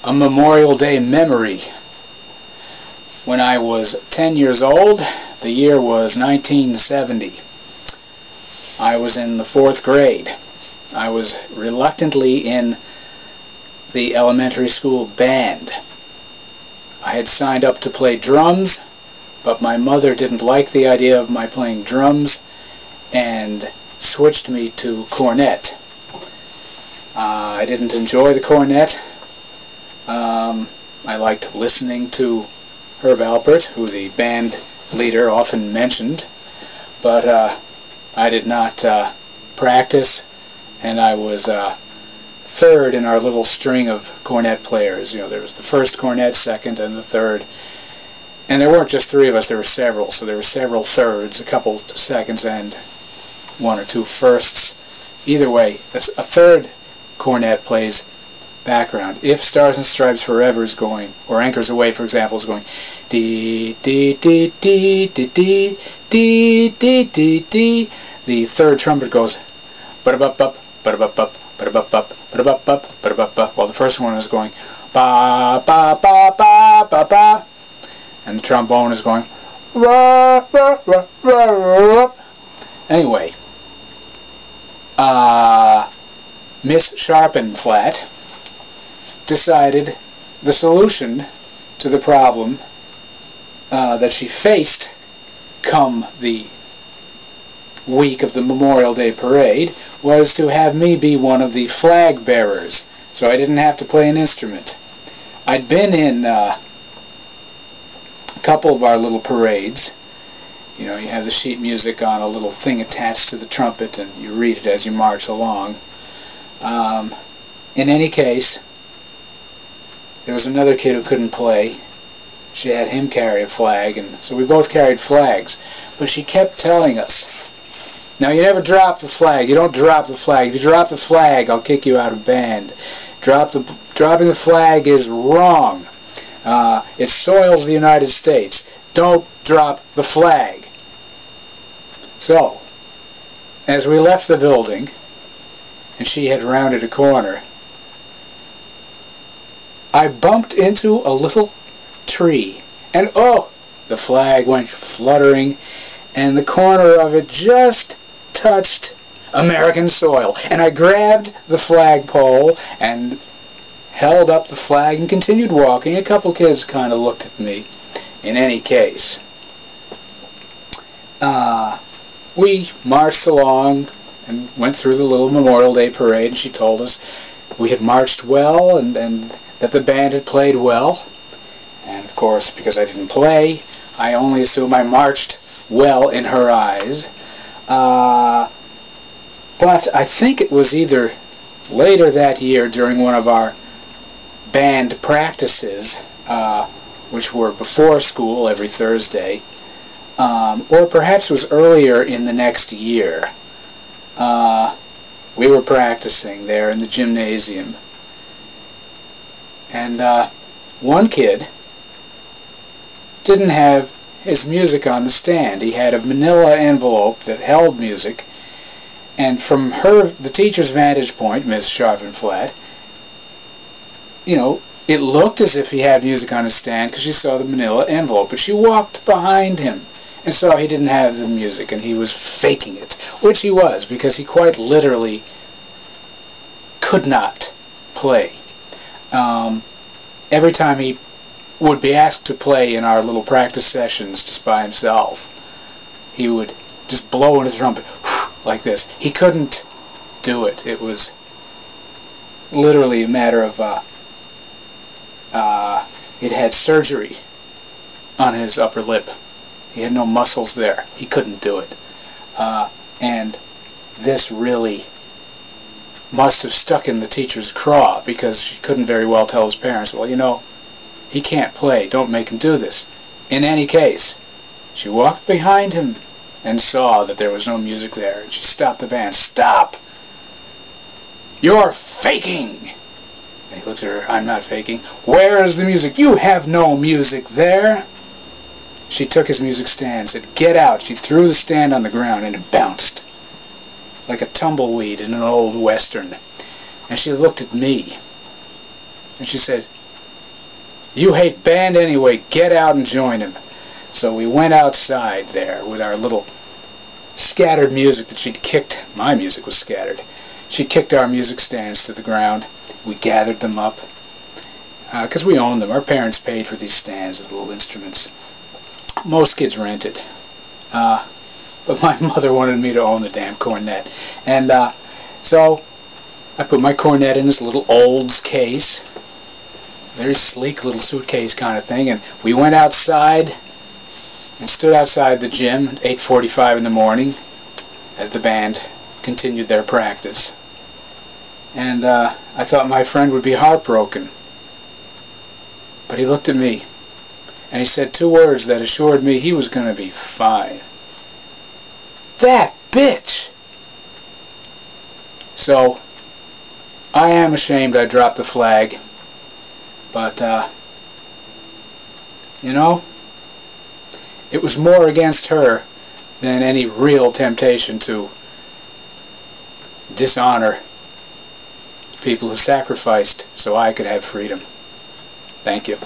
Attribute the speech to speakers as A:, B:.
A: A Memorial Day memory. When I was 10 years old, the year was 1970. I was in the 4th grade. I was reluctantly in the elementary school band. I had signed up to play drums, but my mother didn't like the idea of my playing drums and switched me to cornet. I didn't enjoy the cornet. I liked listening to Herb Alpert, who the band leader often mentioned, but I did not practice, and I was third in our little string of cornet players. You know, there was the first cornet, second, and the third. And there weren't just 3 of us, there were several, so there were several thirds, a couple seconds, and 1 or 2 firsts. Either way, a third cornet plays background. If Stars and Stripes Forever is going, or Anchors Away, for example, is going dee dee dee dee dee dee dee dee dee dee, the third trumpet goes ba-da-bup-bup, ba-da-bup-bup, ba-da-bup-bup, ba-da-bup-bup, ba-da-bup-bup, while the first one is going ba ba ba ba ba ba, and the trombone is going ra ra ra ra ra. Anyway, Miss Sharpenflatt decided the solution to the problem that she faced come the week of the Memorial Day parade was to have me be one of the flag bearers, so I didn't have to play an instrument. I'd been in a couple of our little parades. You know, you have the sheet music on a little thing attached to the trumpet, and you read it as you march along. In any case, there was another kid who couldn't play. She had him carry a flag, and so we both carried flags. But she kept telling us, now you never drop the flag. You don't drop the flag. If you drop the flag, I'll kick you out of band. Dropping the flag is wrong. It soils the United States. Don't drop the flag. So, as we left the building, and she had rounded a corner, I bumped into a little tree, and oh, the flag went fluttering, and the corner of it just touched American soil. And I grabbed the flagpole and held up the flag and continued walking. A couple kids kind of looked at me. In any case, we marched along and went through the little Memorial Day parade, and she told us we had marched well and that the band had played well. And of course, because I didn't play, I only assume I marched well in her eyes. But I think it was either later that year during one of our band practices, which were before school every Thursday, or perhaps it was earlier in the next year. We were practicing there in the gymnasium, and one kid didn't have his music on the stand. He had a manila envelope that held music, and from the teacher's vantage point, Miss Sharpenflatt, you know, it looked as if he had music on his stand because she saw the manila envelope, but she walked behind him and saw he didn't have the music, and he was faking it, which he was, because he quite literally could not play. Every time he would be asked to play in our little practice sessions just by himself, he would just blow in his trumpet like this. He couldn't do it. It was literally a matter of he'd had surgery on his upper lip. He had no muscles there. He couldn't do it. And this really must have stuck in the teacher's craw, because she couldn't very well tell his parents, well, you know, he can't play. Don't make him do this. In any case, she walked behind him and saw that there was no music there, and she stopped the band. Stop! You're faking! And he looked at her. I'm not faking. Where is the music? You have no music there. She took his music stand and said, get out. She threw the stand on the ground, and it bounced like a tumbleweed in an old western. And she looked at me, and she said, You hate band anyway, get out and join him. So we went outside there with our little scattered music that she'd kicked. My music was scattered. She kicked our music stands to the ground. We gathered them up because we owned them. Our parents paid for these stands, the little instruments. Most kids rented. But my mother wanted me to own the damn cornet. And so I put my cornet in this little Olds case. Very sleek little suitcase kind of thing. And we went outside and stood outside the gym at 8:45 in the morning as the band continued their practice. And I thought my friend would be heartbroken. But he looked at me and he said 2 words that assured me he was going to be fine. That bitch! So, I am ashamed I dropped the flag, but, you know, it was more against her than any real temptation to dishonor people who sacrificed so I could have freedom. Thank you.